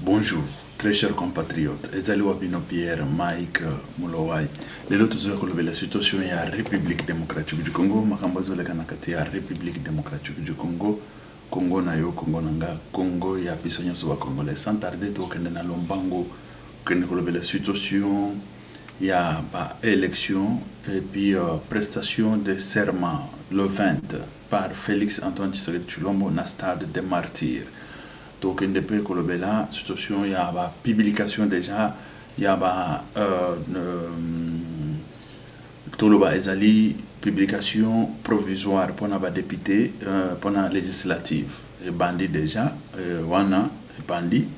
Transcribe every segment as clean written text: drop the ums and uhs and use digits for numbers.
Bonjour, très chers compatriotes. Ezali Wabino Pierre, Mike Mulowai. Les autres ont la situation est la République démocratique du Congo. Makambazo le kanakati ya République démocratique du Congo. Congo na yo, Congo nanga, Congo ya pisonyo soba congolais. Sans tarder, to kende na lombango, kende kolobé la situation, il y a élection et puis prestation de serment le 20 par Félix Antoine Tshisekedi Tshilombo na stade des martyrs. Donc, il depuis que le la situation, il y a une publication déjà, il y a une publication provisoire pour les députés, pour la législative. Et bandit déjà, wana, bandit,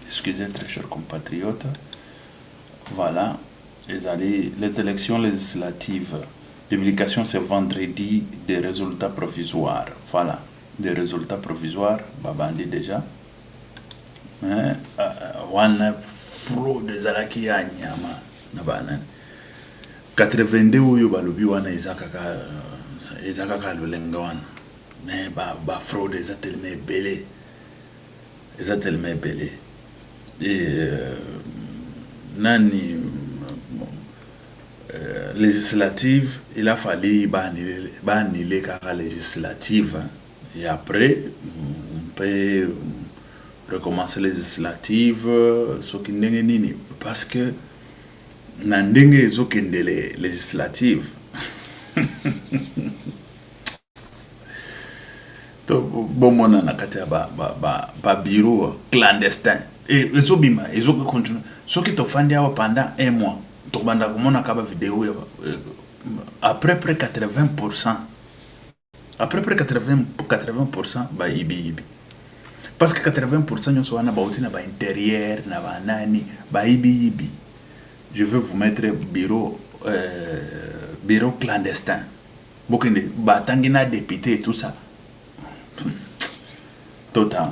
excusez très chers compatriotes. Voilà, les élections législatives. Publication c'est vendredi des résultats provisoires. Voilà, des résultats provisoires, bandit déjà. Wana fraude ezalaki ya nyama na banani 82 oyo balobi wana ezakaka lolenga wana mais ba fraude eza tellement ebele et nani législative il a fallu banile kaka législative et après on peut recommencer les législatives, parce que nandenge ezokende les législatives. To bomona na kati ba bureau clandestin et ezobima ezoki continue soki to fandi awa pendant un mois to banda komona kaba vidéo après près 80% après près 80% ba ibi. Parce que 80% nous sommes dans l'intérieur, dans le je vais vous mettre bureau clandestin. Beaucoup de batangina député et tout ça. Total.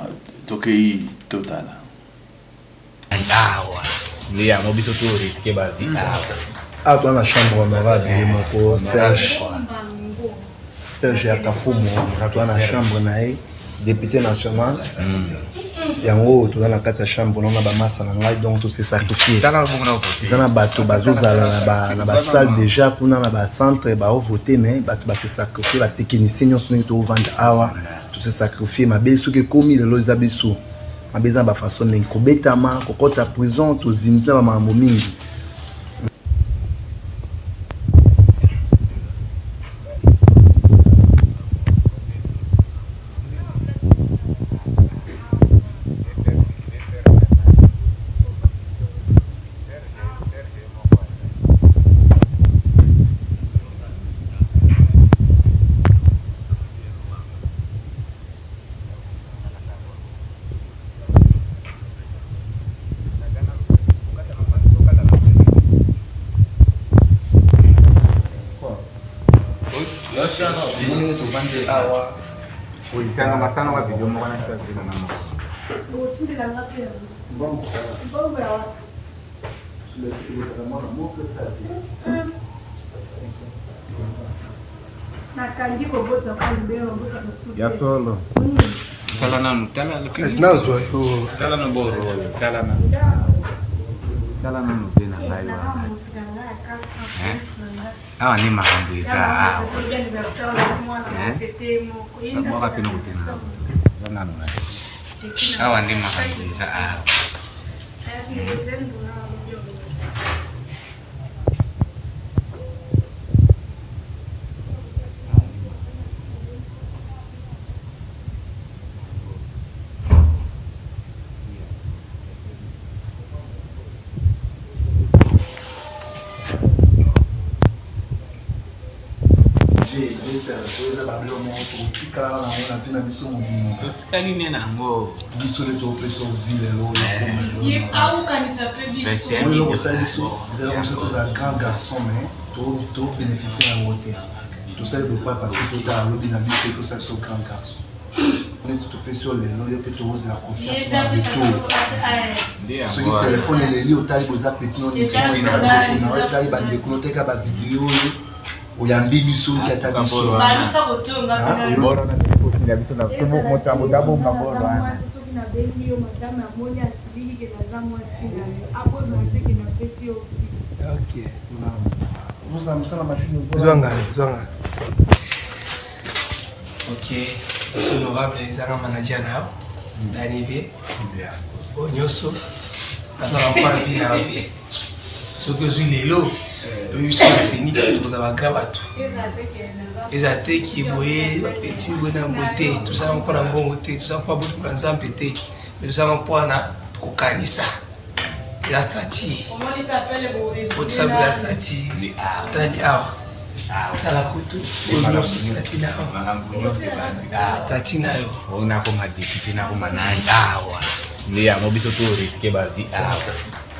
Ah, toi, la chambre honorable, mon Serge Akafumo, toi, la chambre naïe. Député national et en haut tout dans la carte chambre on a ba massa na donc tout c'est sacrifié ils en a bateau bazozala na ba salle déjà pour na ba centre ba voter mais bato ba se sacrifier ba technicien nyonso ngi to vendre awa tout c'est sacrifié ma beso ke komi le loza beso ma beza ba façon ngi ko betama ko kota prison to zinza ba mambo mingi. Ya solo. Salana no tala no. Esnazo yo. Tala no boro, tala no. Tala no tena live. Ah, ni mahambuiza. Sababu wapi no tena. Sana no. Ah, ni mahambuiza. grand garçon mais tout bénéficier à côté tout ça pourquoi parce que tout a lobby na biso tout ça sur grand garçon on est tout fait sur les loyaux que tout la confiance dans le tout ce qui téléphone les liés au tali aux appétits non on tali ba déconnecter ka ba vidéo oyambi biso ki ata biso Bora na bitu na tubo motambo dabo maboro ana. Ok, monsieur honorable, les agents managers d'arriver au Nyoso, parce qu'on va la vie d'arriver. Ce que je suis les lots, je suis assaini pour avoir grave à tout. Les athées qui voyaient, les petits bonhommes beauté, tout ça, on prend un bon beauté, tout ça, on prend beaucoup de temps pété, mais tout ça, on prend un cocanissa. La statue. Tout ça, la statue. Kala kutu stati na yo ona ko madépute na ko manani awa ndi ya mobiso to risque ba vi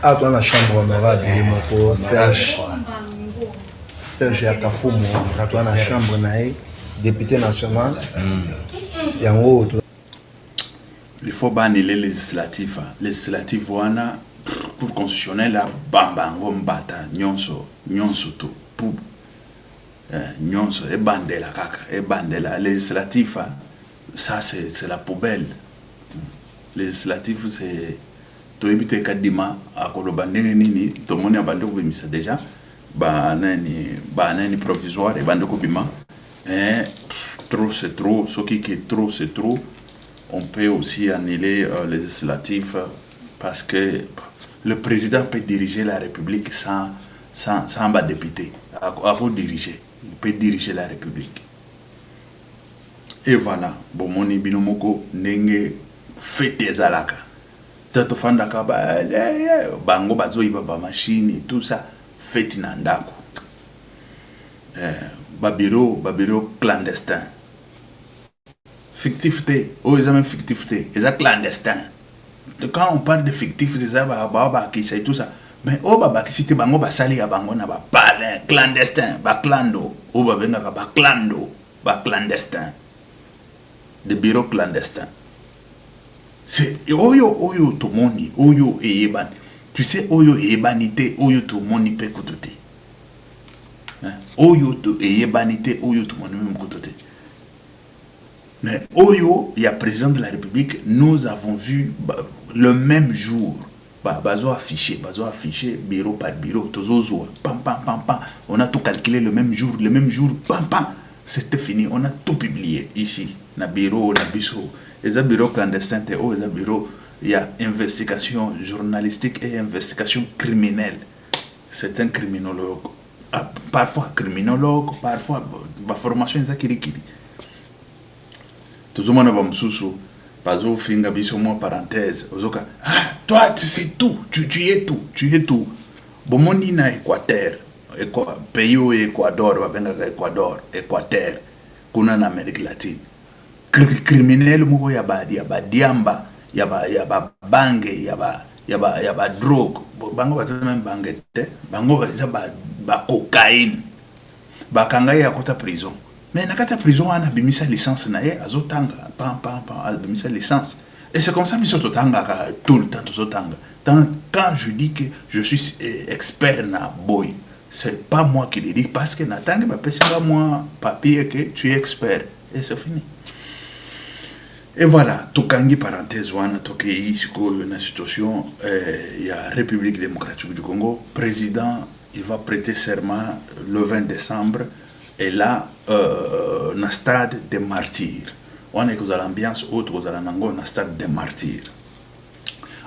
awa dans la chambre honorable moko Serge Akafumo dans la chambre nae député national yango il faut bannir les législatifs wana pour constitutionnel la bambango mbata nyonso to pour nyonso e bandela kaka e bandela législatif ça c'est la poubelle législatif c'est to ebite kadima akoloba ndenge nini to moni abande ko bimisa déjà ba nani provisoire e bande ko bima trop c'est trop ce qui est trop c'est trop. On peut aussi annuler les législatifs parce que le président peut diriger la République sans député à vous diriger. Il peut diriger la République. Et voilà, bon moni binomoko nenge fete zalaka. Tato fandaka bango bazo iba ba machine et tout ça fete nandako. Babiro clandestin. Fictivité, oh ils ont même fictivité, ils ont clandestin. Quand on parle de fictivité, ça va qui c'est tout ça. Mais oh baba qui c'était bango basali ya bango na ba palin clandestin ba clando oh ba benga ba clando ba clandestin de bureau clandestin c'est oyo to moni oyo eban tu sais oyo ebanité oyo to moni pe kotote oyo to ebanité oyo to moni même kotote mais oyo il y a président de la République nous avons vu le même jour. Bazo affiché, bureau par bureau, pam, on a tout calculé le même jour, pam, c'était fini, on a tout publié ici, na bureau, na biso, et ça bureau clandestin, et bureau, il y a investigation journalistique et investigation criminelle, c'est un criminologue, parfois criminologue, parfois, ma formation est kirikiri. Tout le monde va me sous Bazo finga biso moi parenthèse ozoka toi tu sais tout tu es tout bomoni na Équateur pays au Équateur babenga Équateur kuna na Amérique latine criminel moko ya diamba ya ba bange ya ba drogue bango bazana même bange te bango ba cocaïne bakanga ya kota prison. Mais dans la prison, on a mis sa licence, azotanga, sa licence. Et c'est comme ça que tout le temps. Quand je dis que je suis expert na boy, c'est pas moi qui le dis parce que n'attends pas moi papier que tu es expert. Et c'est fini. Et voilà, tout kangi parenthèse, wana toke ici une situation, il y a République démocratique du Congo, président, il va prêter serment le 20 décembre. Et là, na stade des martyrs. On est dans l'ambiance autre, dans stade des martyrs.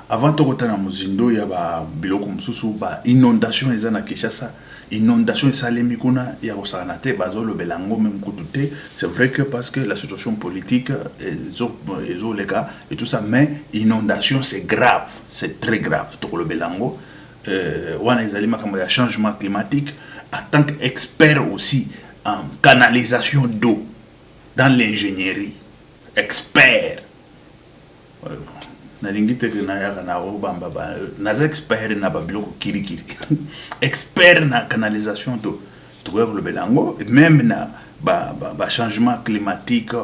Avant de rentrer dans Muzindo, il y a biloko msusu ba inondation ezana Kinshasa, inondation salemi kuna ya osanate bazo le belango même kutute. C'est vrai que parce que la situation politique ezo les gars et tout ça, mais inondation c'est grave, c'est très grave tout le belango. Wana ezalima comme il y a changement climatique en tant qu'expert aussi en canalisation d'eau dans l'ingénierie, expert. Expert na babiloko kirikiri. Expert na canalisation d'eau. Le belango même na ba changement climatique,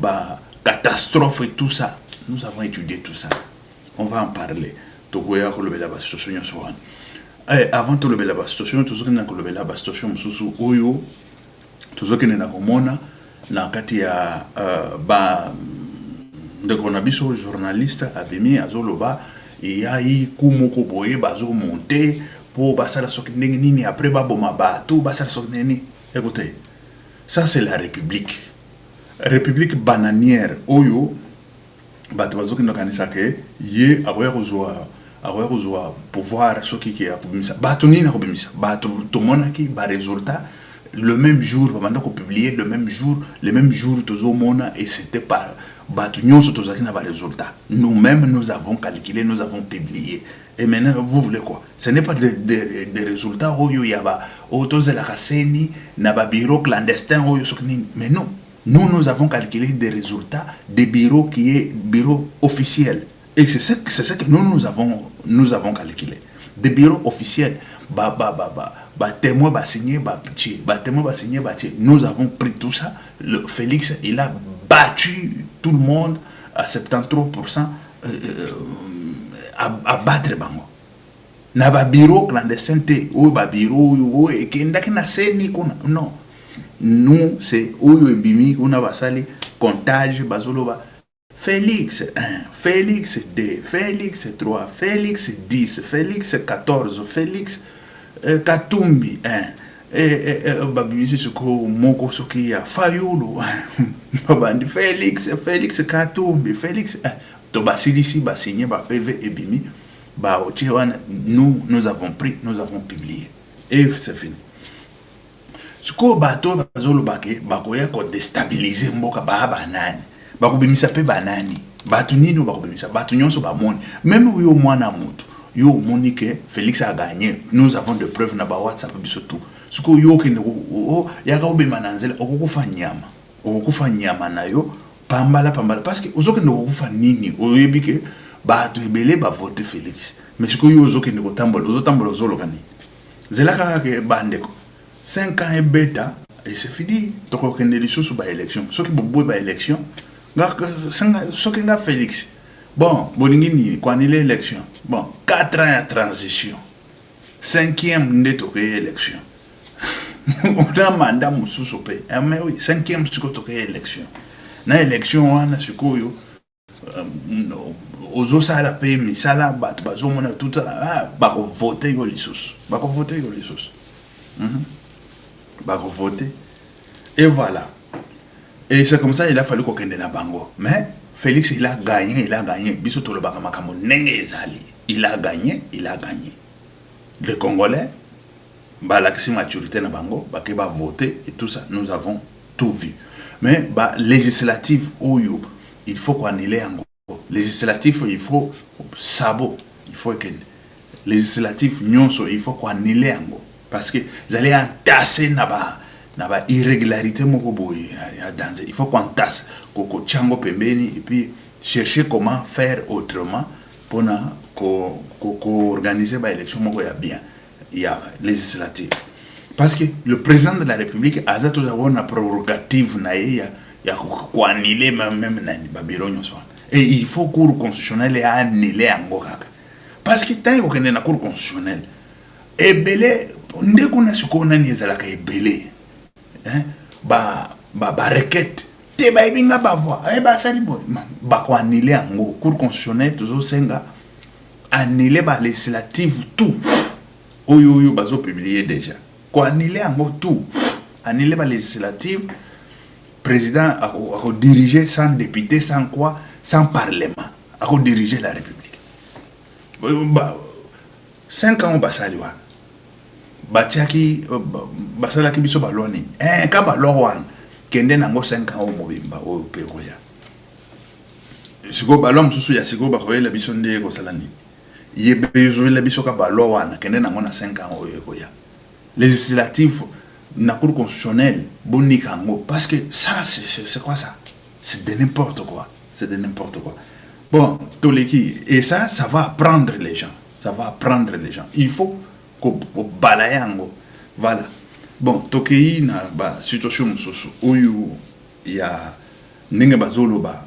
ba catastrophe et tout ça. Nous avons étudié tout ça. On va en parler. Avant de lever la situation, tout ce qui est levé la situation, tout ce qui est na komona na kati ya Donc on a vu ce journaliste abimi azoloba et y a eu kumoko boye bazo monter pour basala sok nini après baboma ba tout basala sok nini. Écoutez, ça c'est la République. République bananière oyo bato bazo kino kanisa ke ye akoya kozwa pouvoir soki ki akobimisa bato nini akobimisa bato tomonaki ba résultat le même jour bamanda ko publier le même jour tozomona et c'était pas bato nyonso tozaki na ba résultat nous-mêmes nous avons calculé nous avons publié et maintenant vous voulez quoi ce n'est pas des résultats oyo yaba otozela kaseni na ba bureau clandestin oyo sokini mais non nous avons calculé des résultats des bureaux qui est bureau officiel et c'est ce que nous avons calculé des bureaux officiels témoin signé nous avons pris tout ça Félix il a battu tout le monde à 73% à battre bango na ba bureau clandestin ou ba bureau et kendaki na seni kuna non nous c'est oyo ebimi kuna basali comptage bazoloba Félix 1, Félix 2, Félix 3, Félix 10, Félix 14, Félix Katumbi 1 babimisi suko moko soki ya Fayulu babandi Félix Katumbi Félix to basilisi ba signé ba PV ebimi ba otiwana nous avons pris nous avons publié et c'est fini. Suko bato bazoloba ke bakoya ko déstabiliser mboka ba banani bakubimisa pe banani batu nini bakubimisa batu nyonso ba moni même yo mwana mutu yo monique Félix a gagné nous avons de preuves na ba WhatsApp biso tout suko yo kende yaka obema nanzela okukufa nyama na yo pambala parce que ozokende okukufa nini oyebike batu ebele ba voter Félix mais suko yo ozokende ozotambola ozolokani zelaka ke bandeko 5 ans et bêta et c'est fini toko kende lisusu ba élection soki bobo ba élection soki nga Félix bon bolingi ni kwa ni l'élection bon 4 ans de transition 5e ndeto ke élection on a mandat mususu pe mais oui 5e siko to ke élection na élection wana sikoyo ozo sala pe misala bat bazo mona tout ba ko voter yo lisusu bako voter et voilà et c'est comme ça il a fallu qu'on kende na bango mais Félix il a gagné biso to le baka makambo nenge ezali il a gagné les Congolais balaxi maturité na bango ba ke ba voter et tout ça nous avons tout vu mais législatif oyo il faut qu'on annuler yango législatif il faut sabo il faut que législatif nyonso il faut qu'on annuler yango parce que vous allez entasser na ba irrégularité moko boye ya danse il faut qu'on tasse koko chango pembeni et puis chercher comment faire autrement pour organiser ba élection moko ya bien ya législative parce que le président de la République a za toujours une prérogative na ya ko annuler même nani ba bureau nyonso et il faut cour constitutionnel ya annuler yango kaka parce que tant ko na cour constitutionnel ebele ndeko na sikona ni ezalaka ebele requête te ba ibinga ba voix ba sali boy ba ko annuler yango cour constitutionnel toujours senga annuler ba législative tout oyo bazo publier déjà ko annuler yango tout annuler ba législative président a diriger sans député sans quoi sans parlement a diriger la République 5 ans ba sali wa batiaki basalaki biso baloni ka balorwan kende nango 5 ans mobimba o peroya siko balom susu ya siko bakoyela biso nde ko salani yebe yozoela biso ka balorwan kende nango na 5 ans o ekoya législatif na cour constitutionnelle bonika ngo parce que ça c'est quoi ça c'est de n'importe quoi bon toleki et ça va apprendre les gens il faut balayango voilà bon tokei na ba situation mususu oyo ya ninga bazoloba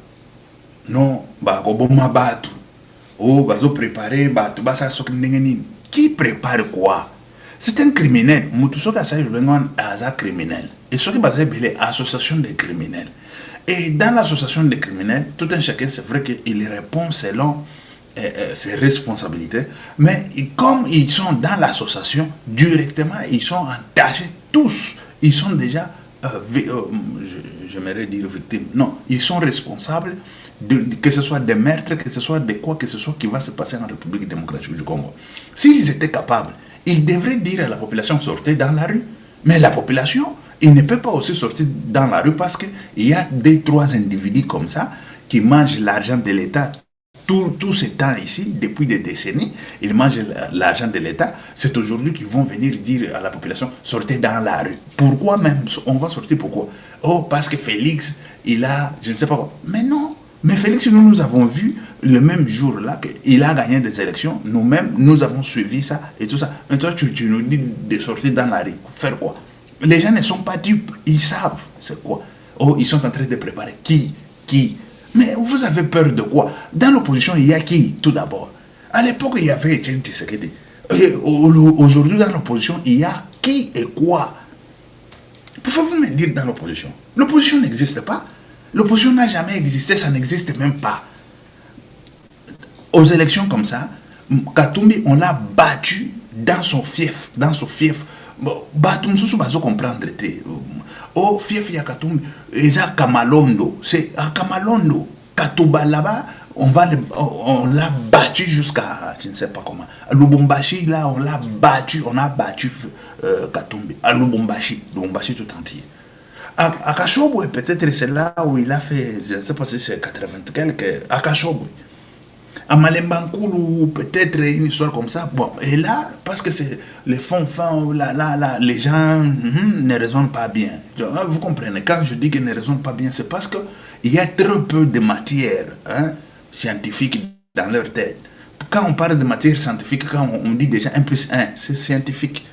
non ba ko bomma batu bazo préparer batu basa soki ndenge nini qui prépare quoi C'est un criminel. Mutusoka ça il un criminel. Et ce qui basé belé association de criminels. Et dans l'association des criminels, tout un chacun, c'est vrai qu'il répond selon ses responsabilités. Mais comme ils sont dans l'association, directement, ils sont entachés tous. Ils sont déjà, j'aimerais dire victimes. Non, ils sont responsables, que ce soit des meurtres, que ce soit de quoi que ce soit qui va se passer en République démocratique du Congo. S'ils étaient capables, ils devraient dire à la population sortez dans la rue. Mais la population, il ne peut pas aussi sortir dans la rue parce qu'il y a 2-3 individus comme ça qui mangent l'argent de l'État tout ce temps ici, depuis des décennies. Ils mangent l'argent de l'État. C'est aujourd'hui qu'ils vont venir dire à la population sortez dans la rue. Pourquoi même? On va sortir pourquoi? Oh, parce que Félix, il a, je ne sais pas quoi. Mais non. Mais Félix, nous avons vu le même jour-là qu'il a gagné des élections. Nous-mêmes, nous avons suivi ça et tout ça. Mais toi, tu nous dis de sortir dans la rue. Faire quoi? Les gens ne sont pas dupes. Ils savent c'est quoi. Oh, ils sont en train de préparer. Qui? Mais vous avez peur de quoi? Dans l'opposition, il y a qui, tout d'abord? À l'époque, il y avait Etienne Tshisekedi. Aujourd'hui, dans l'opposition, il y a qui et quoi? Pouvez-vous me dire dans l'opposition? L'opposition n'existe pas. L'opposition n'a jamais existé, ça n'existe même pas. Aux élections comme ça, Katumbi, on l'a battu dans son fief. Batum Soussou Bazo comprendre. Au fief ya Katumbi, il y a Kamalondo. C'est à Kamalondo. Katouba là-bas, on l'a battu jusqu'à, je ne sais pas comment. À Lubumbashi, là, on a battu Katumbi. À Lubumbashi tout entier. À Kachobwe, peut-être c'est là où il a fait, je ne sais pas si c'est 80 quelques, à Kachobwe. À Malembankoulou, peut-être une histoire comme ça. Bon, et là, parce que c'est les fonds, les gens ne raisonnent pas bien. Vous comprenez, quand je dis qu'ils ne raisonnent pas bien, c'est parce qu'il y a très peu de matière scientifique dans leur tête. Quand on parle de matière scientifique, quand on dit déjà 1 plus 1, c'est scientifique.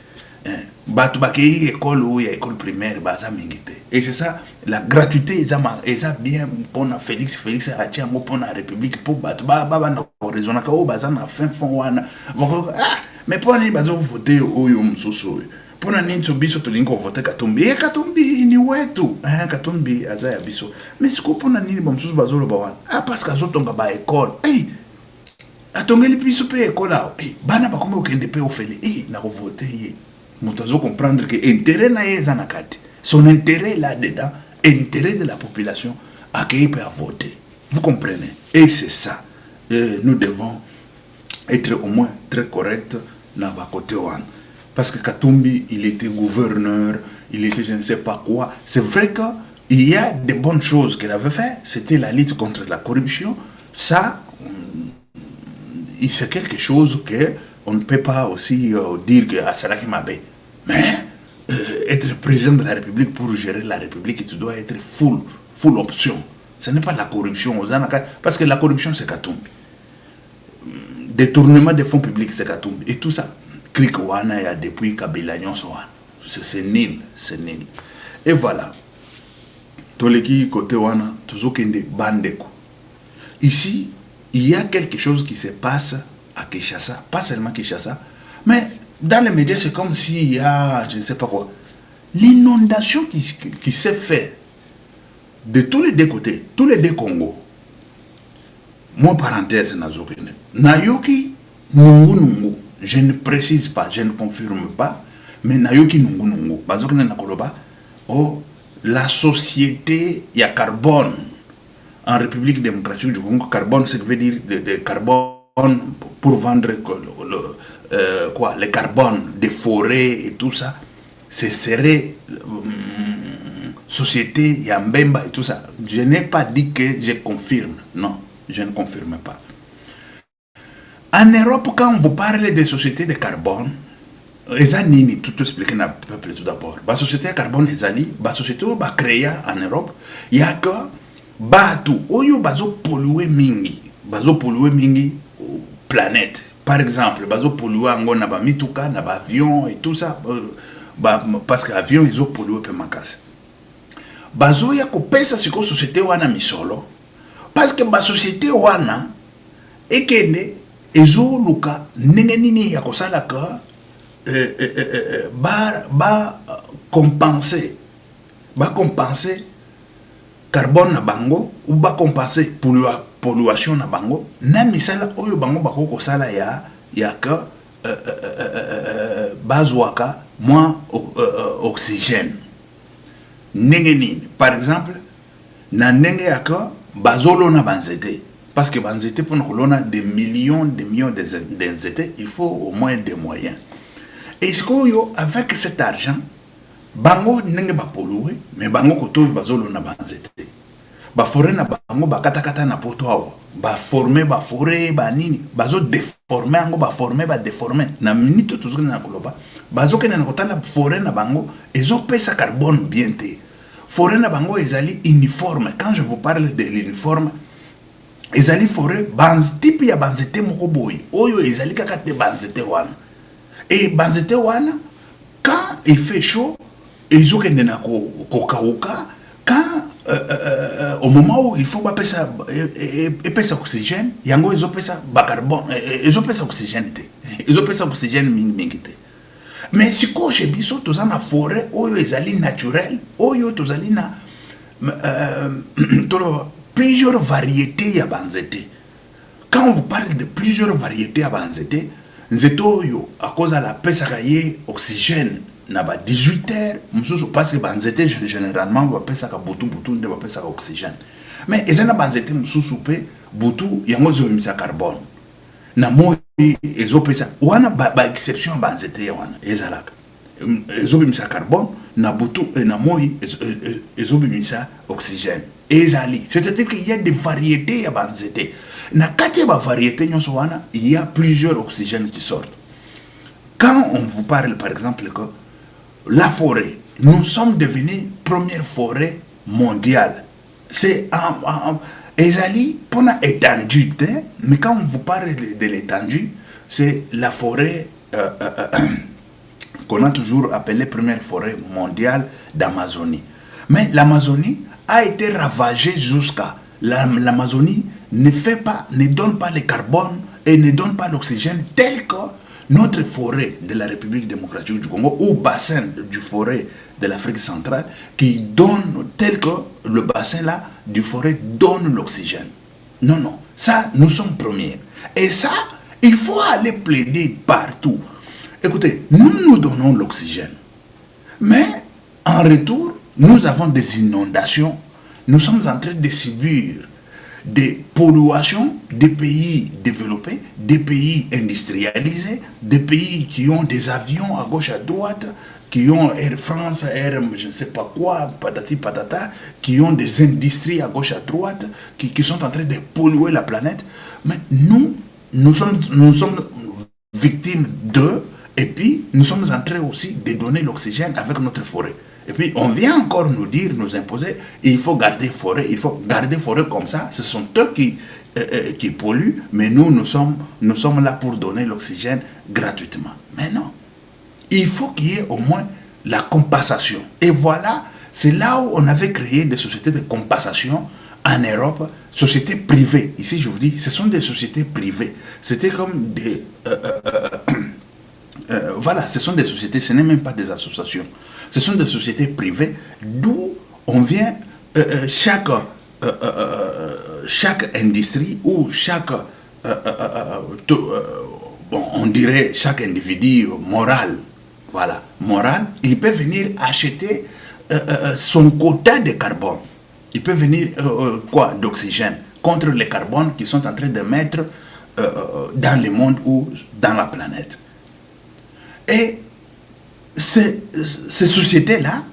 Batubaki école ou école primaire baza mingite et c'est ça la gratuité est bien pour Félix a tiens pour la République pour batuba baba na raisonner ka o baza na fin fond wana mais pour ni bazo voter oyo msusu pour na nini biso tulingo voter Katumbi ni wetu Katumbi aza ya biso mais siko pour na nini msusu bazo lo bawana parce que azotonga ba école atongeli biso pe école bana bakome okende pe ofele na voter Nous devons comprendre que l'intérêt son intérêt là-dedans, l'intérêt de la population, accueillir à voter. Vous comprenez? Et c'est ça. Nous devons être au moins très corrects dans le côté. Parce que Katumbi, il était gouverneur, il était je ne sais pas quoi. C'est vrai qu'il y a de bonnes choses qu'il avait fait. C'était la lutte contre la corruption. Ça, c'est quelque chose que on ne peut pas aussi dire que Saraki Mabé. Mais être président de la République pour gérer la République, tu dois être full option. Ce n'est pas la corruption. Parce que la corruption, c'est Katumbi. Détournement des fonds publics, c'est Katumbi. Et tout ça, clique Wana, il y a depuis Kabila, c'est nul. C'est nul. Et voilà. Toleki côté Wana, toujours kende bandeko. Ici, il y a quelque chose qui se passe à Kinshasa, pas seulement Kinshasa, mais dans les médias, c'est comme s'il y a, je ne sais pas quoi, l'inondation qui s'est faite de tous les deux côtés, tous les deux Congos. Moi, parenthèse, Nayoki Nungu, je ne précise pas, je ne confirme pas, mais Nayoki Nungu, la société, il y a carbone en République démocratique du Congo. Carbone, ça veut dire de carbone pour vendre le carbone des forêts et tout ça. Ce serait société Yambemba et tout ça. Je n'ai pas dit que je confirme. Non, je ne confirme pas. En Europe, quand vous parlez des sociétés de carbone, Ezanini, tout expliqué dans le peuple tout d'abord. La société de carbone Ezali, la société qui est créée en Europe, il y a que Batu, Oyo bazo polluer mingi planète. Par exemple, bazo polluer ango na ba mituka, na ba avion et tout ça, parce que avion ils ont pollué pe makasi. Bazo ya ko pesa siko société wana misolo, parce que ba société wana ekende ezo luka ndenge nini ya kosala ka compenser carbone na bango ou ba compenser pollution na bango na misala oyo bango bako sala ya que bazwaka moins oxygène ndenge nini par exemple na ndenge ya que bazolo na banzete parce que banzete pour nous des millions d'inzete il faut au moins des moyens et ce que avec cet argent bango ndenge ba polluer mais bango koto bazolo na banzete ba forêt na bango ba kata na poto awa ba former ba forêt ba nini bazo déformer ango ba former ba déformer na minute toujours na koloba bazo kena na kotala forêt na bango ezo pesa carbone bien te forêt na bango ezali uniforme quand je vous parle de l'uniforme ezali forêt type ya banzete moko boy oyo ezali kaka te banzete wana et banzete wana quand il fait chaud ezo kende na kokauka quand au moment où il faut pas pesa oxygène yango ezo pesa ba carbone ezo pesa oxygène te ezo pesa oxygène mingi te mais si ko chez biso toza na forêt oyo ezali naturel oyo tozali na plusieurs variétés ya banzete. Quand on vous parle de plusieurs variétés ya banzete, nzete oyo à cause de la pesa ye oxygène na ba 18 heures mususu parce que banzete généralement ba pesa ka butu nde ba pesa ka oxygène. Mais ezana banzete mususu pe butu yango zo bimisa carbone. Na moi ezo pesa wana ba exception banzete wana ezalaka. Ezo bimisa carbone na butu na moi ezo bimisa oxygène. C'est-à-dire qu'il y a des variétés à banzete. Na kati ya variété nyonso wana, il y a plusieurs oxygènes qui sortent. Quand on vous parle par exemple que la forêt, nous sommes devenus première forêt mondiale. C'est ezali pona étendue, mais quand on vous parle de l'étendue, c'est la forêt qu'on a toujours appelée première forêt mondiale d'Amazonie. Mais l'Amazonie a été ravagée jusqu'à l'Amazonie ne donne pas le carbone et ne donne pas l'oxygène tel que notre forêt de la République démocratique du Congo ou bassin du forêt de l'Afrique centrale qui donne tel que le bassin là du forêt donne l'oxygène. Non, non, ça nous sommes premiers. Et ça, il faut aller plaider partout. Écoutez, nous donnons l'oxygène. Mais en retour, nous avons des inondations. Nous sommes en train de subir des polluations des pays développés, des pays industrialisés, des pays qui ont des avions à gauche à droite, qui ont Air France, Air je ne sais pas quoi, patati patata, qui ont des industries à gauche à droite, qui sont en train de polluer la planète. Mais nous sommes victimes d'eux, et puis nous sommes en train aussi de donner l'oxygène avec notre forêt. Et puis on vient encore nous dire, nous imposer, il faut garder forêt comme ça. Ce sont eux qui polluent, mais nous sommes là pour donner l'oxygène gratuitement. Mais non, il faut qu'il y ait au moins la compensation. Et voilà, c'est là où on avait créé des sociétés de compensation en Europe, sociétés privées. Ici, je vous dis, ce sont des sociétés privées. C'était comme des... voilà, ce sont des sociétés, ce n'est même pas des associations. Ce sont des sociétés privées d'où on vient, chaque industrie ou chaque, on dirait chaque individu moral, voilà, moral, il peut venir acheter son quota de carbone. Il peut venir, d'oxygène contre le carbone qu'ils sont en train de mettre dans le monde ou dans la planète. Et ces sociétés-là,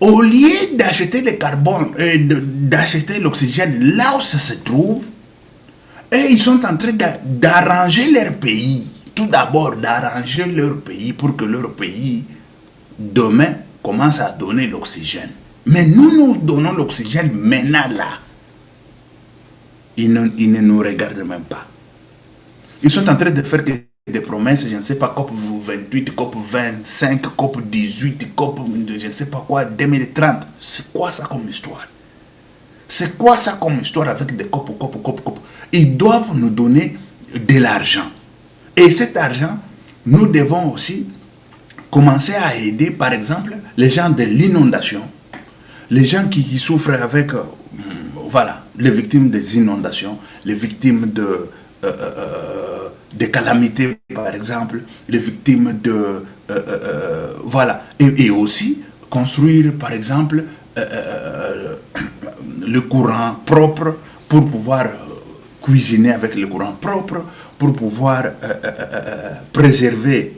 au lieu d'acheter le carbone, d'acheter l'oxygène là où ça se trouve, et ils sont en train d'arranger leur pays. Tout d'abord, d'arranger leur pays pour que leur pays, demain, commence à donner l'oxygène. Mais nous donnons l'oxygène maintenant là. Ils ne nous regardent même pas. Ils sont en train de faire des promesses, je ne sais pas, COP 28, COP 25, COP 18, COP je ne sais pas quoi, 2030. C'est quoi ça comme histoire? C'est quoi ça comme histoire avec des COP? Ils doivent nous donner de l'argent. Et cet argent nous devons aussi commencer à aider, par exemple, les gens de l'inondation, les gens qui souffrent avec, voilà, les victimes des inondations, les victimes de calamités, par exemple, les victimes de... voilà. Et aussi construire, par exemple, le courant propre pour pouvoir cuisiner avec le courant propre, pour pouvoir préserver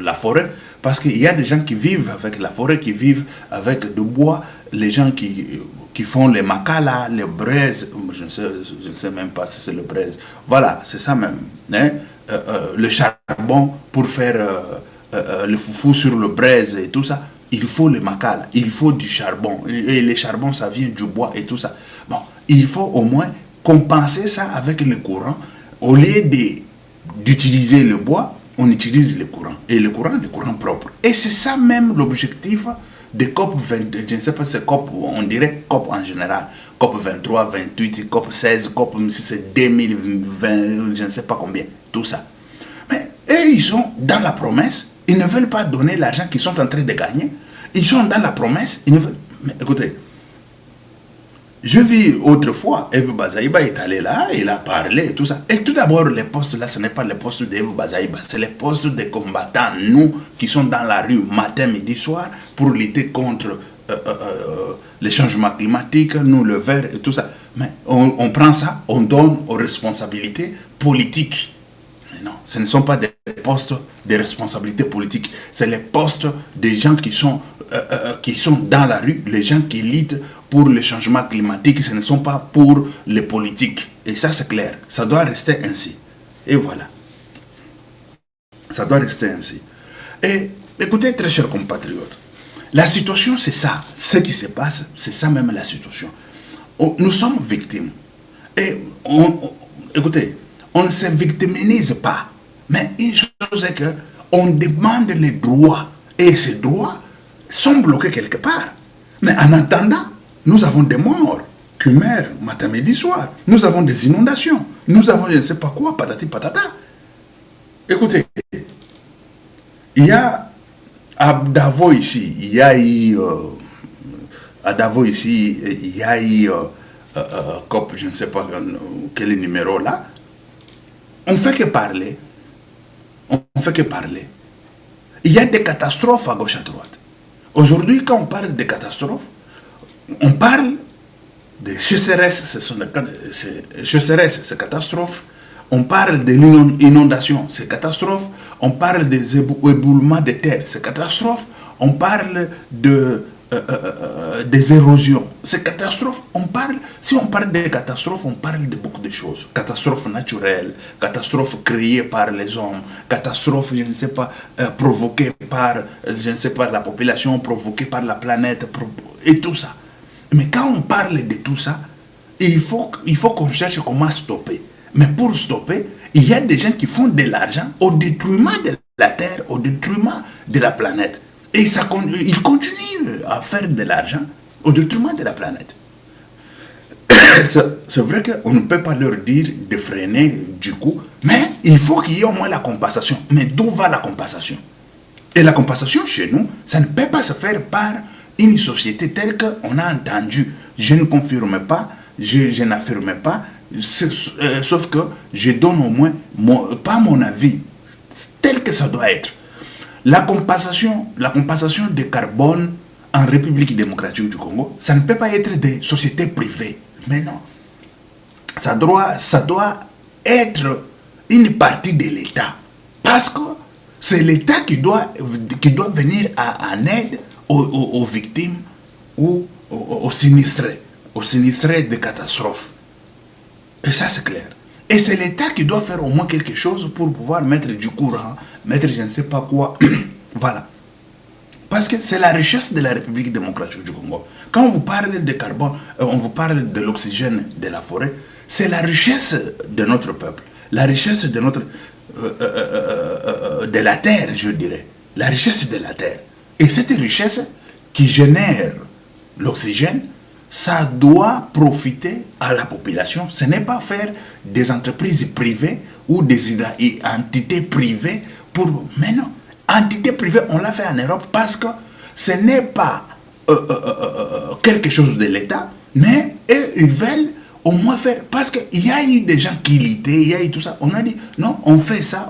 la forêt. Parce qu'il y a des gens qui vivent avec la forêt, qui vivent avec du bois, les gens qui font les macala, les braises, je ne sais même pas si c'est le braise, voilà, c'est ça même, hein? Le charbon pour faire le foufou sur le braise et tout ça, il faut le macala, il faut du charbon, et le charbon ça vient du bois et tout ça. Bon, il faut au moins compenser ça avec le courant, au lieu d'utiliser le bois, on utilise le courant. Et le courant propre. Et c'est ça même l'objectif de COP 22. Je ne sais pas si c'est COP, on dirait COP en général. COP 23, 28, COP 16, COP si c'est 2020, je ne sais pas combien. Tout ça. Mais eux, ils sont dans la promesse. Ils ne veulent pas donner l'argent qu'ils sont en train de gagner. Ils sont dans la promesse. Ils ne veulent... Mais écoutez, je vis autrefois, Eve Bazaïba est allé là, il a parlé et tout ça. Et tout d'abord, les postes là, ce n'est pas les postes d'Eve Bazaïba, c'est les postes des combattants, nous, qui sont dans la rue matin, midi, soir, pour lutter contre les changements climatiques, nous, le verre et tout ça. Mais on prend ça, on donne aux responsabilités politiques. Mais non, ce ne sont pas des postes de responsabilité politique, c'est les postes des gens qui sont dans la rue, les gens qui luttent pour le changement climatique, ce ne sont pas pour les politiques. Et ça, c'est clair. Ça doit rester ainsi. Et voilà. Ça doit rester ainsi. Et écoutez, très chers compatriotes, la situation, c'est ça. Ce qui se passe, c'est ça même la situation. Nous sommes victimes. Et écoutez, on ne se victimise pas. Mais une chose est qu'on demande les droits. Et ces droits sont bloqués quelque part. Mais en attendant, nous avons des morts qui meurent matin, midi, soir. Nous avons des inondations. Nous avons je ne sais pas quoi, patati patata. Écoutez, il y a à Davos ici, il y a eu à Davos ici, il y a eu COP, je ne sais pas quel numéro là. On ne fait que parler. On ne fait que parler. Il y a des catastrophes à gauche à droite. Aujourd'hui, quand on parle de catastrophes, on parle de sécheresse, c'est catastrophe. On parle de l'inondation, c'est catastrophe. On parle des éboulements de terre, c'est catastrophe. On parle des érosions, c'est catastrophe. Si on parle de catastrophes, on parle de beaucoup de choses. Catastrophes naturelles, catastrophes créées par les hommes, catastrophes, je ne sais pas, provoquées par, je ne sais pas, la population, provoquées par la planète, et tout ça. Mais quand on parle de tout ça, il faut qu'on cherche comment stopper. Mais pour stopper, il y a des gens qui font de l'argent au détriment de la Terre, au détriment de la planète. Et ils continuent à faire de l'argent au détriment de la planète. C'est vrai qu'on ne peut pas leur dire de freiner du coup, mais il faut qu'il y ait au moins la compensation. Mais d'où va la compensation? Et la compensation chez nous, ça ne peut pas se faire par une société telle qu'on a entendu. Je ne confirme pas, je n'affirme pas, sauf que je donne au moins, pas mon avis, tel que ça doit être. La compensation de carbone en République démocratique du Congo, ça ne peut pas être des sociétés privées. Mais non. Ça doit être une partie de l'État. Parce que c'est l'État qui doit venir en aide aux victimes ou aux sinistrés de catastrophes. Et ça, c'est clair. Et c'est l'État qui doit faire au moins quelque chose pour pouvoir mettre du courant, mettre je ne sais pas quoi. Voilà. Parce que c'est la richesse de la République démocratique du Congo. Quand on vous parle de carbone, on vous parle de l'oxygène de la forêt, c'est la richesse de notre peuple, la richesse de de la terre, je dirais. La richesse de la terre. Et cette richesse qui génère l'oxygène, ça doit profiter à la population. Ce n'est pas faire des entreprises privées ou des entités privées Mais non, entité privée, on l'a fait en Europe parce que ce n'est pas quelque chose de l'État, mais ils veulent au moins faire, parce qu'il y a eu des gens qui litaient, il y a eu tout ça. On a dit, non, on fait ça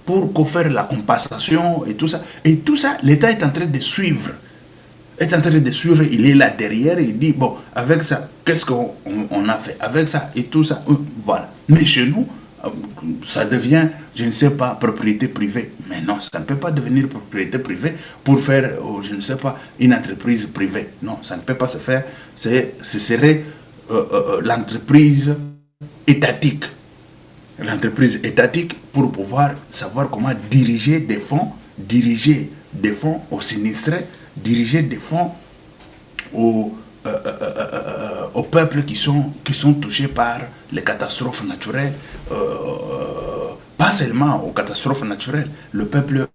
pour faire la compensation et tout ça. Et tout ça, l'État est en train de suivre. Il est là derrière, il dit, bon, avec ça, qu'est-ce qu'on a fait? Avec ça et tout ça, voilà. Mais chez nous, ça devient, je ne sais pas, propriété privée. Mais non, ça ne peut pas devenir propriété privée pour faire, je ne sais pas, une entreprise privée. Non, ça ne peut pas se faire. Ce serait l'entreprise étatique. L'entreprise étatique pour pouvoir savoir comment diriger des fonds aux sinistrés, diriger des fonds aux peuples qui sont touchés par les catastrophes naturelles, pas seulement aux catastrophes naturelles, le peuple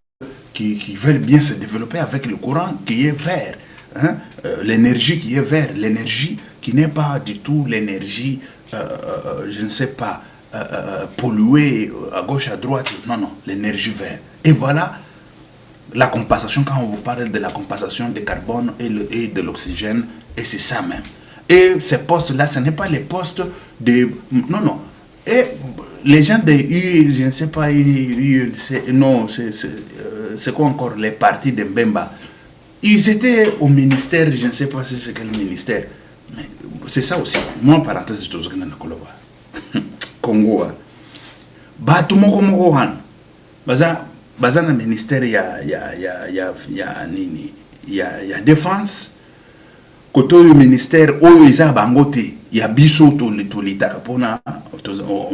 qui veut bien se développer avec le courant qui est vert, hein, l'énergie qui est vert, l'énergie qui n'est pas du tout l'énergie, je ne sais pas, polluée à gauche, à droite, non, l'énergie verte. Et voilà la compensation, quand on vous parle de la compensation du carbone et de l'oxygène, et c'est ça même. Et ces postes-là, ce n'est pas les postes de... Non. Et les gens de je ne sais pas, non, c'est quoi encore, les partis de Mbemba. Ils étaient au ministère, je ne sais pas si c'est quel ministère. Mais c'est ça aussi. Moi, parenthèse, je suis Congo. Batu moko han. Baza na ministère ya défense. Koto le ministère oyo eza bangote ya biso to litaka pona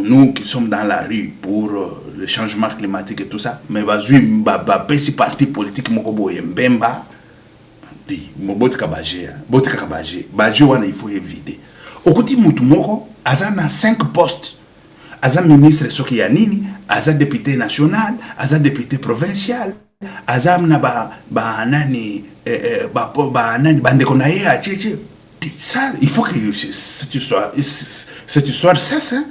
nous qui sommes dans la rue pour le changement climatique et tout ça, mais bazui pesi parti politique moko boye Mbemba di mobotika baje wana il faut éviter. Okuti mutu moko aza na 5 postes. Aza ministre soki ya nini, aza député national, aza député provincial, aza na nani bandeko na ye acheche. Ça, il faut que cette histoire cesse. Hein?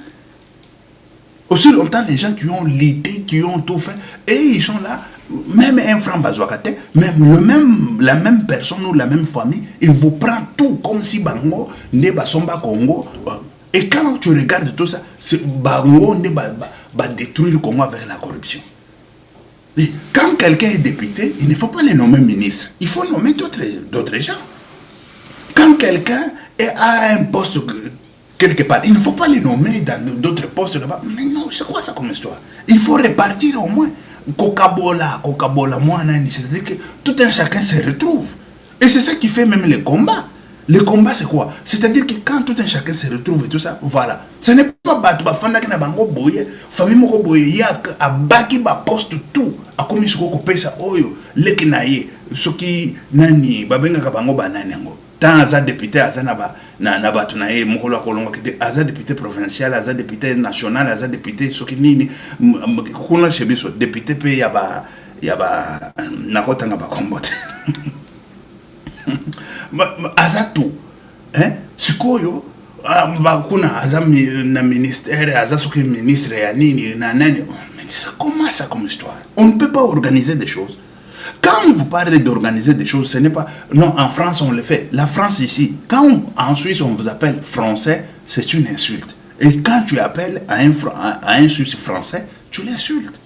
Aussi longtemps, les gens qui ont l'idée, qui ont tout fait, et ils sont là, même un franc bazouakate, même la même personne ou la même famille, il vous prend tout comme si Bango, Neba Somba Congo. Et quand tu regardes tout ça, Bango va détruire le Congo avec la corruption. Et quand quelqu'un est député, il ne faut pas le nommer ministre. Il faut nommer d'autres gens. Quand quelqu'un a un poste quelque part, il ne faut pas le nommer dans d'autres postes là-bas. Mais non, c'est quoi ça comme histoire? Il faut répartir au moins. Coca-Bola, moi, c'est-à-dire que tout un chacun se retrouve. Et c'est ça qui fait même les combats. Le combat, c'est quoi? C'est-à-dire que quand tout un chacun se retrouve et tout ça, voilà. Ce n'est pas battu, fanda qui n'a pas boye, famille moko boye, yak, a baki ba poste tout, a commis ce qu'on pesa oyo, lekinaye, ce qui nani, babenga kabango banani ango. Tant aza député, aza na batu na ye, mokolo akolonga kite, aza député provincial, aza député national, aza député, ce qui nini, kuna chebiso, député pe yaba, nakotanga ba kombote. Azatu hein sikoyo bakuna azami na ministère azasoki ministre ya nini na nani. Mais ça commence ça comme histoire. On ne peut pas organiser des choses. Quand vous parlez d'organiser des choses, ce n'est pas non, en France on le fait. La France ici, quand en Suisse on vous appelle français, c'est une insulte. Et quand tu appelles à un Suisse français, tu l'insultes.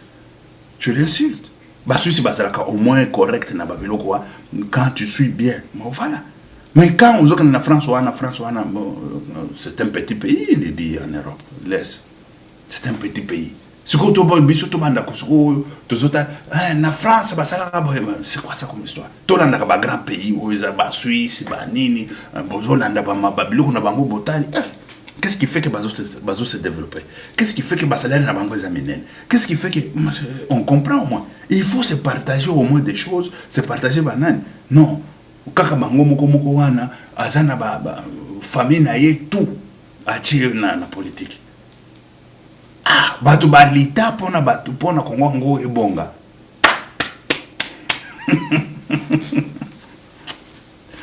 Suisse au moins correct na babilo quoi quand tu suis bien. Bon, voilà. Mais quand vous êtes en France, c'est un petit pays, il dit en Europe. Laisse. C'est un petit pays. C'est quoi la France, c'est quoi ça comme histoire? Tout le monde a un grand pays, la Suisse, Nini, qu'est-ce qui fait que Bazo se développe? Qu'est-ce qui fait que Basalaire n'a pas examiné? Qu'est-ce qui fait que... On comprend au moins. Il faut se partager au moins des choses, se partager banane. Non. Kaka bango moko wana azana famille na ye tout atie na politique. Ah, batu balita pona batu pona Kongo ngo ebonga.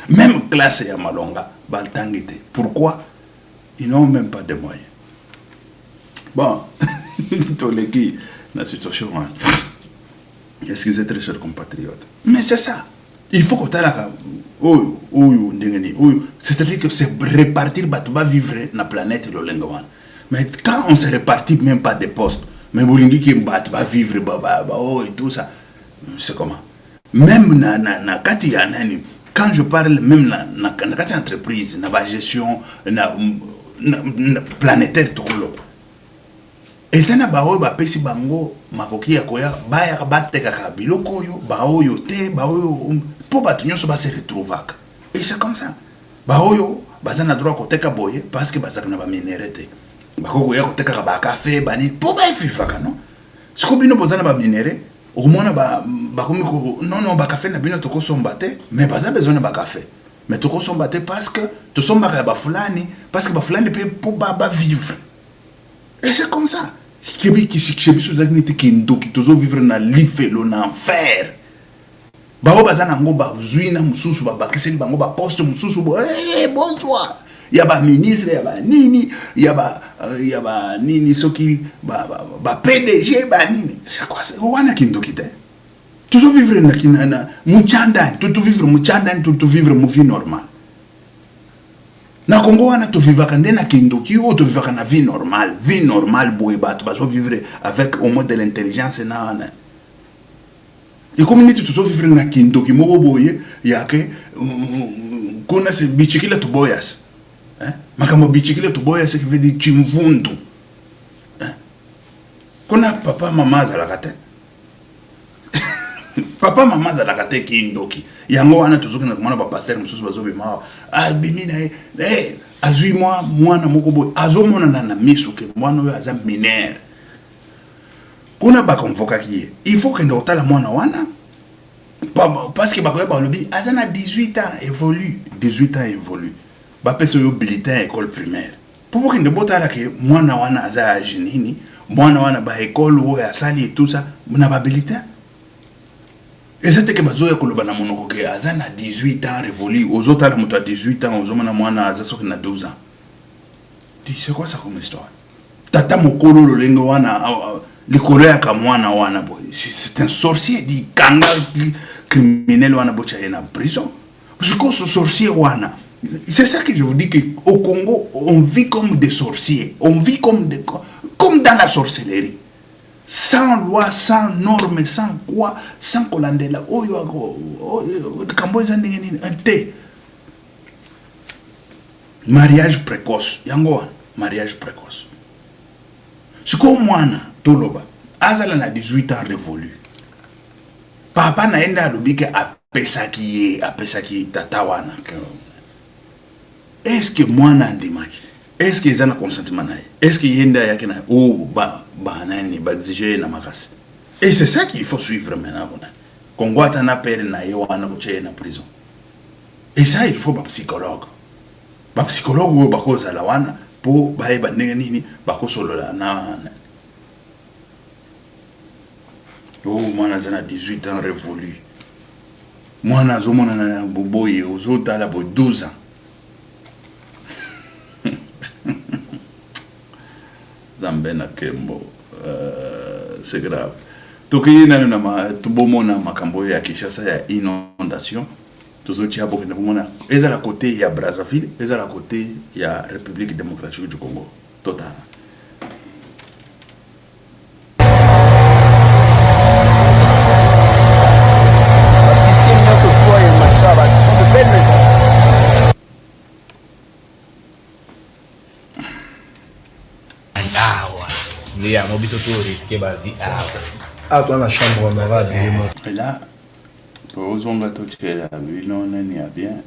Même classe ya malonga baltangite. Pourquoi? Ils n'ont même pas de moyens. Bon, tous les qui, la situation. Excusez très chers compatriotes. Mais c'est ça. Il faut que tu aies c'est-à-dire que c'est répartir, tu vas vivre dans la planète. Mais quand on se répartit même pas des postes, mais tu vas vivre et tout ça, c'est comment? Même quand je parle, même dans la entreprise, dans la gestion planétaire, tout le et ça na baoyo ba pesi bango makoki ya koya baya bateka ka biloko yo baoyo te baoyo po batu nyoso ba se retrouvaka et c'est comme ça baoyo bazana droit ko teka boye parce que bazaka na ba minéralité bakoko ya ko teka ba café bani po ba fifaka non siko bino bozana ba minéré au moins ba komi ko non ba café na bino to ko sombate mais baza besoin ba café mais to ko sombate parce que to sombaka ba fulani parce que ba fulani pe po ba vivre et c'est comme ça. Qui vivre dans l'ifelo, dans l'enfer. Bao bazana ngo ba zuina mususu ba bakiseli bango ba poste mususu bonjour. Ya ba ministre ya ba nini ya ba nini soki ba PDG ba nini. C'est quoi ça? Wana kindoki te. Toujours vivre na kinana muchandani, tout vivre muchandani, tout vivre mu vie normale. Na Congo wana to vivaka ndena kindoki ou to vivaka na vie normale boy bat bazo vivre avec au moins de l'intelligence na et comme ni tu vivre na kindoki moko boye yake kuna se bichikila to boyas makambo bichikila to boyas qui veut dire chimvundu kuna papa mama za la kate papa mama za la kate kindoki yango wana tuzuki na kumana ba pasteur mususu bazobe ma bimina azui mwana moko boy azomona na misu ke mwana oyo aza mineur kuna ba convoka ki il faut que ndotala mwana wana parce que bakoya ba lobi azana 18 ans évolue ba pesa yo bulletin école primaire pour que ndotala ke mwana wana aza jinini mwana wana ba école oyo asali et tout ça na ba bulletin. Et c'était que bazoya koloba na monoko ke azana 18 ans révolu aux autres la moto à 18 ans aux hommes na mwana azasoki na 12 ans. Tu sais quoi ça comme histoire? Tata mokolo lolengo wana le korea ka mwana wana boy. C'est un sorcier dit kanga criminel wana bocha en prison. Parce que ce sorcier wana. C'est ça que je vous dis que au Congo on vit comme des sorciers, on vit comme dans la sorcellerie. Sans loi, sans normes, sans quoi, sans kolandela. Mariage précoce. Yango, mariage précoce. C'est comme moi, Toloba. Azala na 18 ans révolu. Papa na enda lobike apesaki tatawana. Est-ce que moi na ndimaki? Est-ce que ils ont un consentement? Est-ce qu'il y a un exigé na makasi? Et c'est ça qu'il faut suivre maintenant. Congo a un père na yoana na prison. Et ça il faut un psychologue. Un psychologue ou bako za lawana pour ba nini bako solo la na. Oh moi na 18 ans révolu. Moi na zo mona na boboye ozota la bo 12 ans. Zambena Kembo, c'est grave. Toki na tubomona makambo ya Kinshasa ya inondation. Tuzochi hapo kina bomona. Eza la côté ya Brazzaville, eza la côté ya République démocratique du Congo. Total. Yeah, moi biso to risquer ba vie toi la chambre honorable et là pour zonga to tshela bino nani ya bien.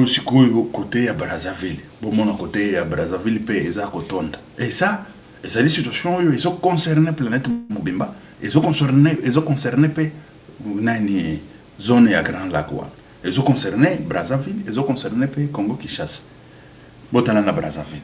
au côté à Brazzaville bon mon côté à Brazzaville pe eza kotonda et ça c'est des situations ils sont concernés planète Mobimba ils sont concernés pe nani zone à Grand Lac ils sont concernés Brazzaville ils sont concernés pe Congo Kinshasa botana na Brazzaville.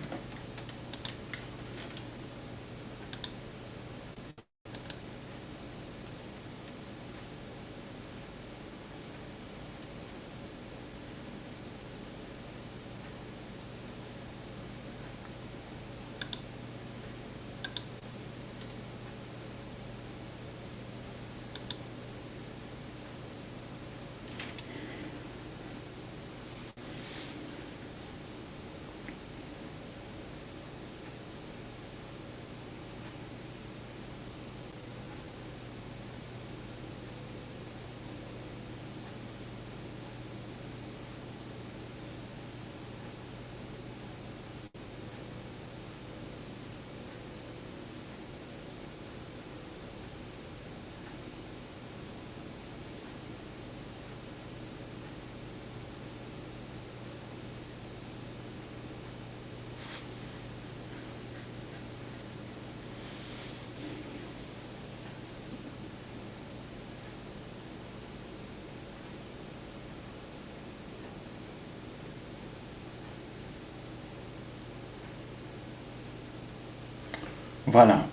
Voilà.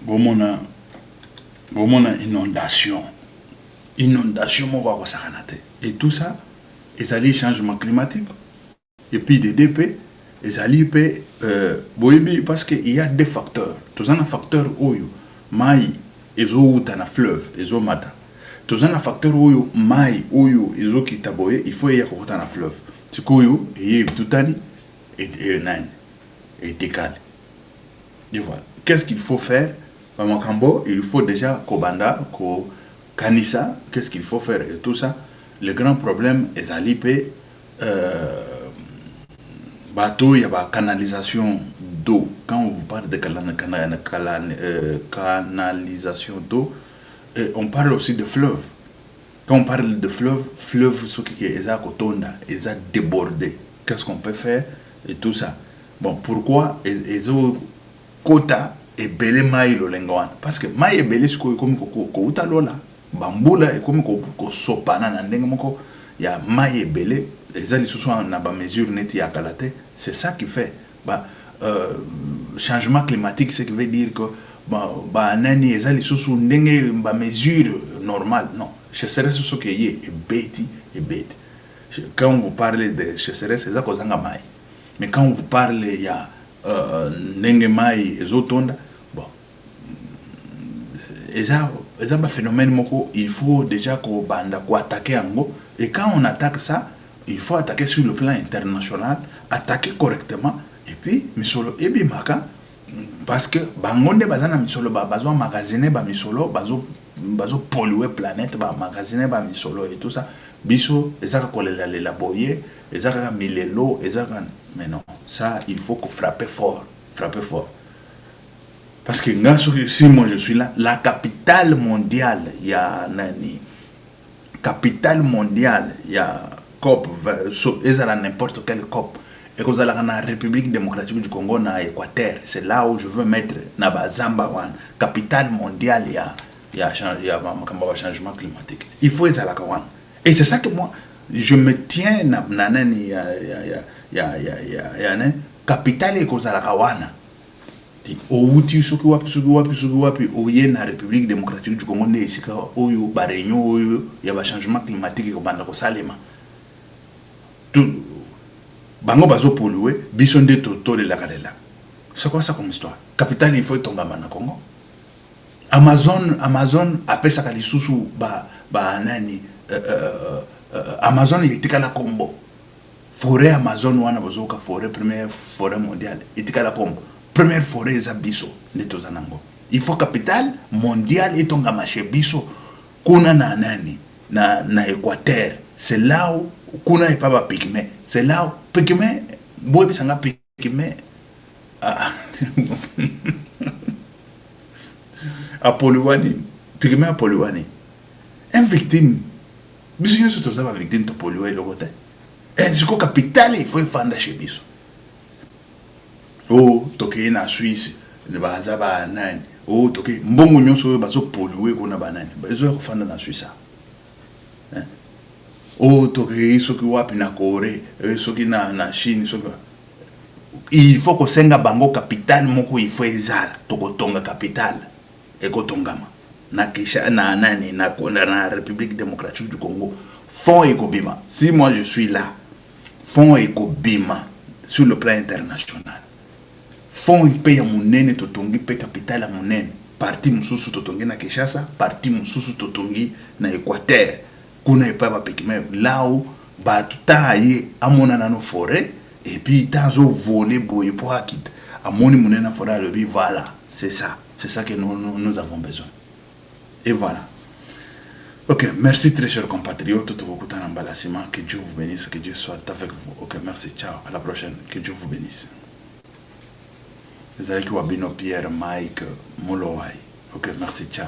Bon, mon inondation mon va et tout ça ils allaient changement climatique et puis des DP ils allaient parce qu'il y a des facteurs tous un facteur oyo mai ils ont un fleuve ils ont mata tous un facteur oyo mai oyo ils ont kitaboye il faut y avoir un fleuve c'est koyo et tout ani et nani et décalé et voilà qu'est-ce qu'il faut faire il faut déjà Kobanda, Kanissa, qu'est-ce qu'il faut faire et tout ça. Le grand problème est à l'IP, bateau, il y a la canalisation d'eau. Quand on vous parle de canalisation d'eau, on parle aussi de fleuve. Quand on parle de fleuve, ce qui est débordé. Qu'est-ce qu'on peut faire et tout ça. Bon, pourquoi ils ont quota et belé maï lo lengwan parce que maï et belé sko comme ko uta lola bambula et comme ko sopana na ndenge moko ya maï et belé les ali sous na ba mesure net ya kalate c'est ça qui fait changement climatique ce qui veut dire que ba nani les ali sous ndenge ba mesure normale non je serais sous que y et beti quand vous parlez de je serais c'est ça kozanga maï mais quand vous parlez ya nenge mai ezotonda bon eza un phénomène moko il faut déjà ko banda ko attaquer ango et quand on attaque ça il faut attaquer sur le plan international attaquer correctement et puis misolo ebimaka parce que bangonde bazana misolo bazo magasiner ba misolo bazo polluer planète ba magasiner ba misolo et tout ça biso ezaka kolela lela boye ezaka milelo ezaka mais non ça il faut qu'on frappe fort parce que si moi je suis là la capitale mondiale il y a nani capitale mondiale il y a COP ezala n'importe quelle COP et que la République démocratique du Congo na Équateur c'est là où je veux mettre na bazamba wan capitale mondiale il y a changement climatique il faut ezala kawan et c'est ça que moi je me tiens na nani ya capitale et kozala kawana outi soki wapi oye na République démocratique du Congo ne esika oyo ba réunion oyo ya ba changement climatique ko banda ko salema tout bango bazo polluer biso nde toto de la kalela c'est quoi ça comme histoire capitale il faut tomber na Congo Amazon apesa kalisusu ba nani Amazon etikala kombo forêt Amazon wana bozoka forêt première forêt mondiale etikala kombo première forêt za biso netozanango Il faut capitale mondiale et tonga machebiso kuna na nani na Équateur. C'est là où kuna et pas pygmée. C'est là où pygmée boy bisanga pygmée Apollouani pygmée Apollouani. Un victime biso surtout ça va victime to polluer le côté. Et c'est quoi capitale il faut fanda chez biso. Oh toke na Suisse ne baza ba nani. Oh toke mbongo nyonso bazo polluer kuna banani. Bazo fanda na Suisse. Oh toke soki wapi na Corée, soki na Chine, soki il faut que senga bango capital moko il faut ezala tokotonga capital ekotongama na kisha na nani na République démocratique du Congo fond ekobima. Si moi je suis là, fond ekobima sur le plan international. Fond ipe ya munene totongi pe capital ya munene. Parti mususu totongi na Kinshasa, parti mususu totongi na Équateur. Kuna ipa ba pekime là où ba tutaye amona na no forêt et puis tazo voler boye pour akit. Amoni munene na forêt le bi voilà, c'est ça que nous avons besoin. Et voilà. Ok, merci très chers compatriotes, tout beaucoup d'emballassement, que Dieu vous bénisse, que Dieu soit avec vous. Ok, merci, ciao, à la prochaine, que Dieu vous bénisse. Les amis qui Pierre, Mike, Molowai. Ok, merci, ciao.